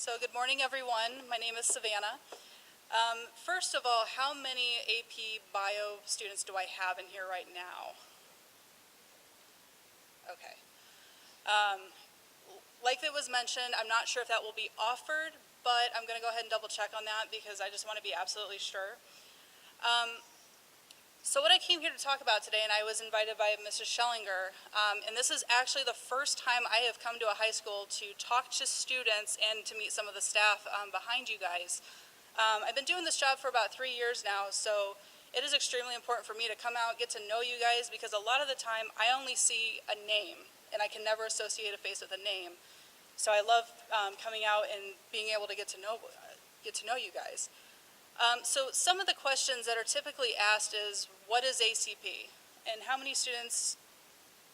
So good morning, everyone. My name is Savannah. First of all, how many AP Bio students do I have in here right now? Okay. Like it was mentioned, I'm not sure if that will be offered, but I'm going to go ahead and double check on that because I just want to be absolutely sure. So what I came here to talk about today, and I was invited by Mrs. Schellinger, and this is actually the first time I have come to a high school to talk to students and to meet some of the staff behind you guys. I've been doing this job for about 3 years now, so it is extremely important for me to come out, get to know you guys, because a lot of the time I only see a name, and I can never associate a face with a name. So I love coming out and being able to get to know you guys. So some of the questions that are typically asked is, what is ACP? And how many students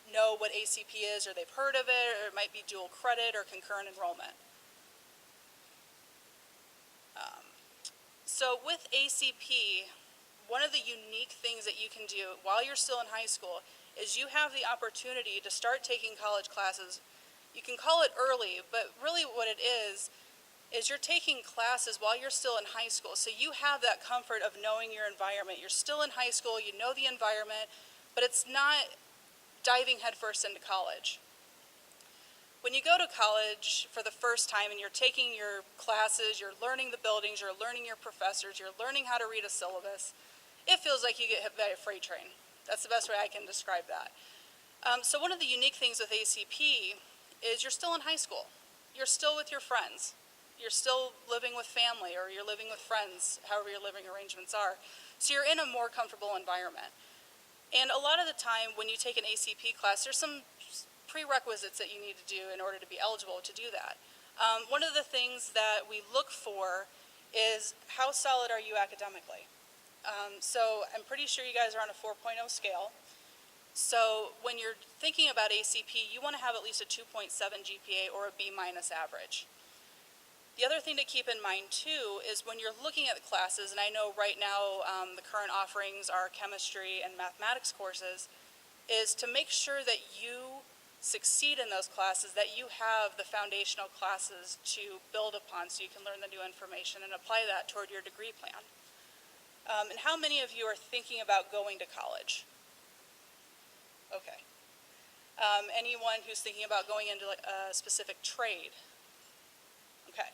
know what ACP is, or they've heard of it, or it might be dual credit or concurrent enrollment? So with ACP, one of the unique things that you can do while you're still in high school is you have the opportunity to start taking college classes. You can call it early, but really what it is you're taking classes while you're still in high school. So you have that comfort of knowing your environment. You're still in high school, you know the environment, but it's not diving headfirst into college. When you go to college for the first time and you're taking your classes, you're learning the buildings, you're learning your professors, you're learning how to read a syllabus, it feels like you get hit by a freight train. That's the best way I can describe that. So one of the unique things with ACP is you're still in high school. You're still with your friends. You're still living with family, or you're living with friends, however your living arrangements are. So you're in a more comfortable environment. And a lot of the time when you take an ACP class, there's some prerequisites that you need to do in order to be eligible to do that. One of the things that we look for is how solid are you academically? So I'm pretty sure you guys are on a 4.0 scale. So when you're thinking about ACP, you want to have at least a 2.7 GPA or a B- average. The other thing to keep in mind too is when you're looking at the classes, and I know right now the current offerings are chemistry and mathematics courses, is to make sure that you succeed in those classes, that you have the foundational classes to build upon so you can learn the new information and apply that toward your degree plan. And how many of you are thinking about going to college? Okay. Anyone who's thinking about going into a specific trade? Okay.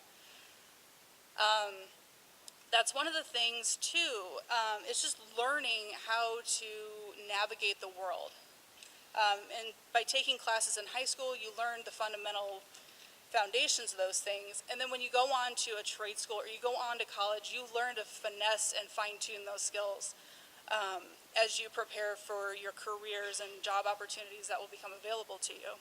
That's one of the things too, is just learning how to navigate the world. And by taking classes in high school, you learn the fundamental foundations of those things. And then when you go on to a trade school or you go on to college, you learn to finesse and fine-tune those skills as you prepare for your careers and job opportunities that will become available to you.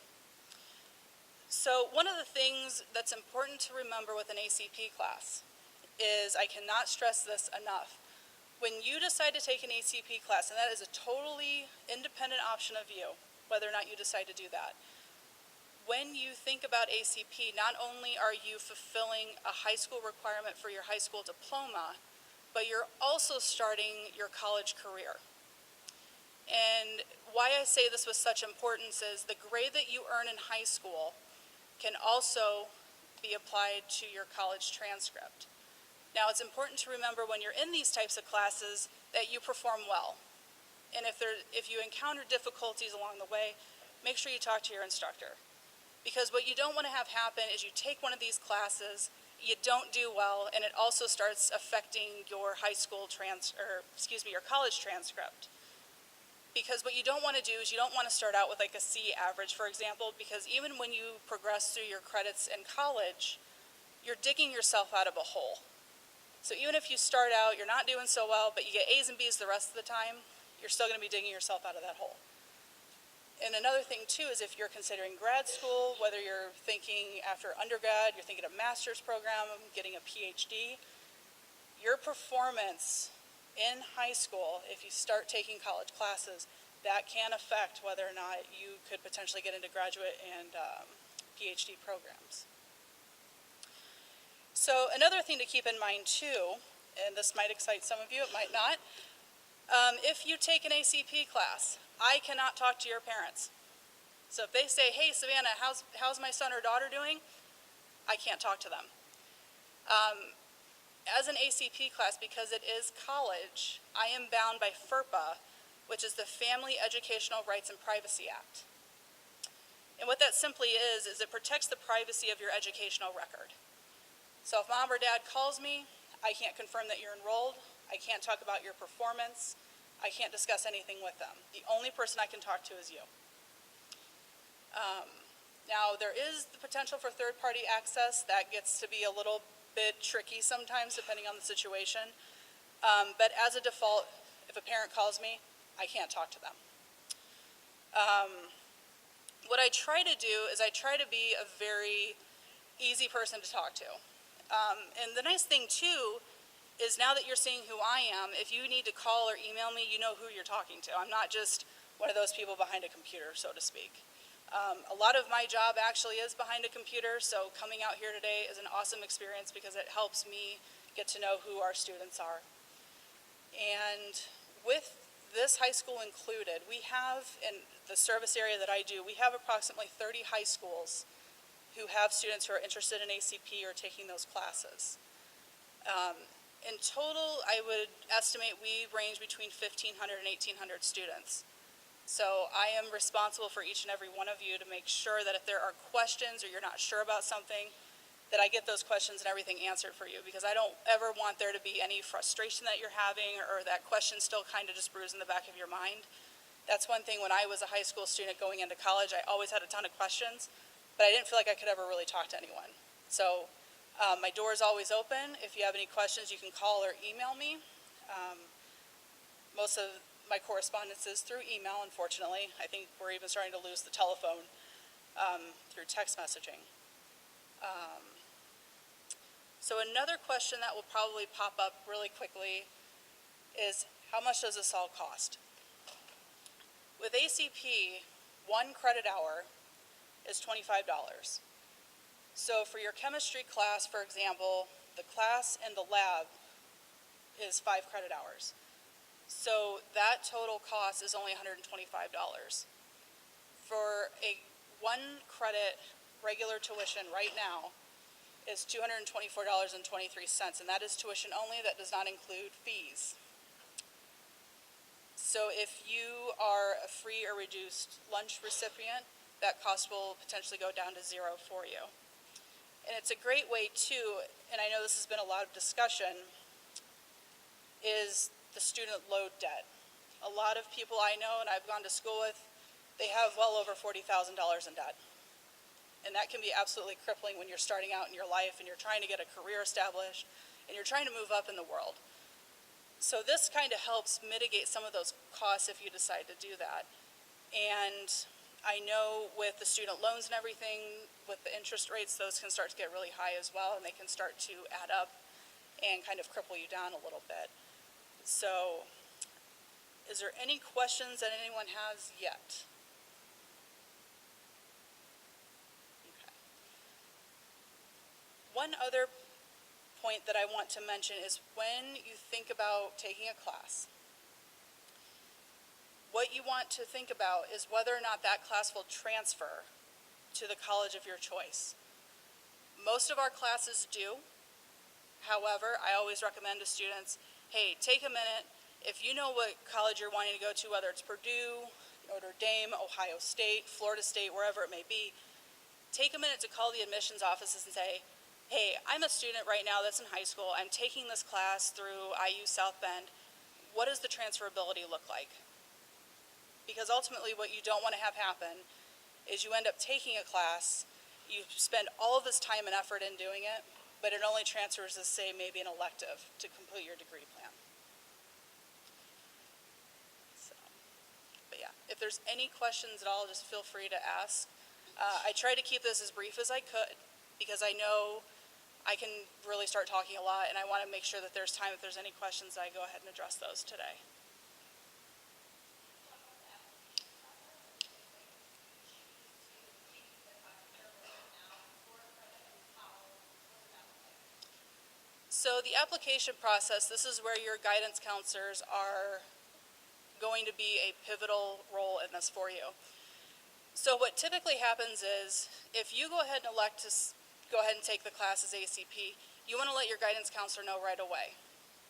So one of the things that's important to remember with an ACP class is, I cannot stress this enough, when you decide to take an ACP class, and that is a totally independent option of you, whether or not you decide to do that, when you think about ACP, not only are you fulfilling a high school requirement for your high school diploma, but you're also starting your college career. And why I say this with such importance is the grade that you earn in high school can also be applied to your college transcript. Now, it's important to remember when you're in these types of classes that you perform well. And if you encounter difficulties along the way, make sure you talk to your instructor. Because what you don't want to have happen is you take one of these classes, you don't do well, and it also starts affecting your your college transcript. Because what you don't want to do is you don't want to start out with like a C average, for example, because even when you progress through your credits in college, you're digging yourself out of a hole. So even if you start out, you're not doing so well, but you get A's and B's the rest of the time, you're still going to be digging yourself out of that hole. And another thing too is if you're considering grad school, whether you're thinking after undergrad, you're thinking a master's program, getting a PhD, your performance in high school, if you start taking college classes, that can affect whether or not you could potentially get into graduate and PhD programs. So another thing to keep in mind too, and this might excite some of you, it might not, if you take an ACP class, I cannot talk to your parents. So if they say, hey Savannah, how's my son or daughter doing? I can't talk to them. As an ACP class, because it is college, I am bound by FERPA, which is the Family Educational Rights and Privacy Act. And what that simply is it protects the privacy of your educational record. So if mom or dad calls me, I can't confirm that you're enrolled, I can't talk about your performance, I can't discuss anything with them. The only person I can talk to is you. Now, there is the potential for third-party access. That gets to be a little bit tricky sometimes, depending on the situation. But as a default, if a parent calls me, I can't talk to them. What I try to do is I try to be a very easy person to talk to. And the nice thing, too, is now that you're seeing who I am, if you need to call or email me, you know who you're talking to. I'm not just one of those people behind a computer, so to speak. A lot of my job actually is behind a computer, so coming out here today is an awesome experience because it helps me get to know who our students are. And with this high school included, we have, in the service area that I do, we have approximately 30 high schools who have students who are interested in ACP or taking those classes. In total, I would estimate we range between 1,500 and 1,800 students. So I am responsible for each and every one of you to make sure that if there are questions or you're not sure about something, that I get those questions and everything answered for you, because I don't ever want there to be any frustration that you're having or that question still kind of just brews in the back of your mind. That's one thing when I was a high school student going into college, I always had a ton of questions, but I didn't feel like I could ever really talk to anyone. So my door is always open. If you have any questions, you can call or email me. Most of my correspondence is through email, unfortunately. I think we're even starting to lose the telephone through text messaging. So another question that will probably pop up really quickly is, how much does this all cost? With ACP, 1 credit hour is $25. So for your chemistry class, for example, the class and the lab is 5 credit hours. So that total cost is only $125. For a 1 credit regular tuition right now is $224.23, and that is tuition only. That does not include fees. So if you are a free or reduced lunch recipient, that cost will potentially go down to $0 for you. And it's a great way too, and I know this has been a lot of discussion, is the student load debt. A lot of people I know and I've gone to school with, they have well over $40,000 in debt. And that can be absolutely crippling when you're starting out in your life and you're trying to get a career established and you're trying to move up in the world. So this kind of helps mitigate some of those costs if you decide to do that. And I know with the student loans and everything, with the interest rates, those can start to get really high as well, and they can start to add up and kind of cripple you down a little bit. So, is there any questions that anyone has yet? Okay. One other point that I want to mention is when you think about taking a class, what you want to think about is whether or not that class will transfer to the college of your choice. Most of our classes do. However, I always recommend to students, hey, take a minute. If you know what college you're wanting to go to, whether it's Purdue, Notre Dame, Ohio State, Florida State, wherever it may be, take a minute to call the admissions offices and say, hey, I'm a student right now that's in high school. I'm taking this class through IU South Bend. What does the transferability look like? Because ultimately what you don't want to have happen is you end up taking a class, you spend all of this time and effort in doing it, but it only transfers as, say, maybe an elective to complete your degree plan. So, but yeah, if there's any questions at all, just feel free to ask. I try to keep this as brief as I could because I know I can really start talking a lot, and I want to make sure that there's time. If there's any questions, I go ahead and address those today. So the application process, this is where your guidance counselors are going to be a pivotal role in this for you. So what typically happens is, if you go ahead and elect to go ahead and take the class as ACP, you want to let your guidance counselor know right away.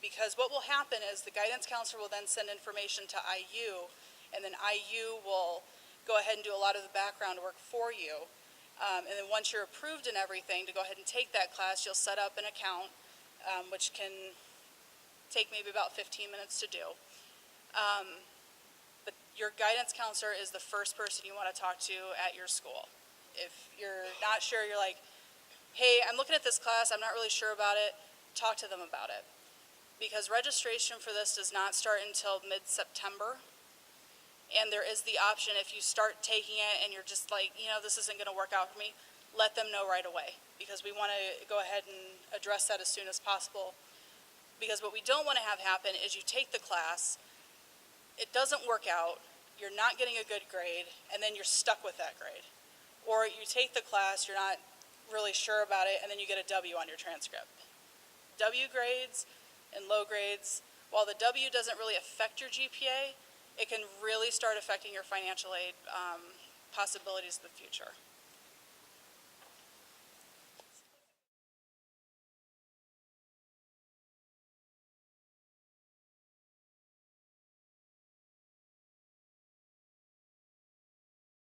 Because what will happen is the guidance counselor will then send information to IU, and then IU will go ahead and do a lot of the background work for you. And then once you're approved and everything to go ahead and take that class, you'll set up an account, which can take maybe about 15 minutes to do. But your guidance counselor is the first person you want to talk to at your school. If you're not sure, you're like, hey, I'm looking at this class, I'm not really sure about it, talk to them about it. Because registration for this does not start until mid-September. And there is the option, if you start taking it and you're just like, this isn't going to work out for me, let them know right away. Because we want to go ahead and address that as soon as possible. Because what we don't want to have happen is you take the class, it doesn't work out, you're not getting a good grade, and then you're stuck with that grade. Or you take the class, you're not really sure about it, and then you get a W on your transcript. W grades and low grades, while the W doesn't really affect your GPA, it can really start affecting your financial aid possibilities in the future.